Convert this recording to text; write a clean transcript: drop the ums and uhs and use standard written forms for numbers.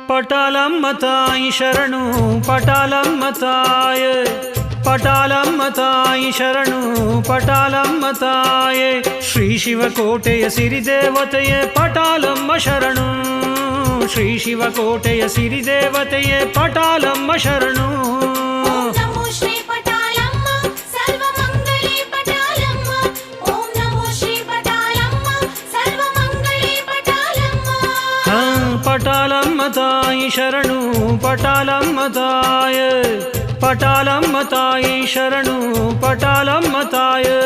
ಪಟಾಲಮ್ಮ ತಾಯಿ ಶರಣು ಪಟಾಲಮ್ಮ ತಾಯೇ ಪಟಾಲಮ್ಮ ತಾಯಿ ಶರಣು ಪಟಾಲಮ್ಮ ತಾಯೇ ಶ್ರೀ ಶಿವಕೋಟೆಯ ಸಿರಿದೇವತೆಯೇ ಪಟಾಲಮ್ಮ ಶರಣು ಶ್ರೀ ಶಿವಕೋಟೆಯ ಸಿರಿದೇವತೆಯೇ ಪಟಾಲಮ್ಮ ಶರಣು ಪಟಾಲಮ್ಮ ತಾಯಿ ಶರಣು ಪಟಾಲಮ್ಮ ತಾಯೇ ಪಟಾಲಮ್ಮ ತಾಯಿ ಶರಣು ಪಟಾಲಮ್ಮ ತಾಯೇ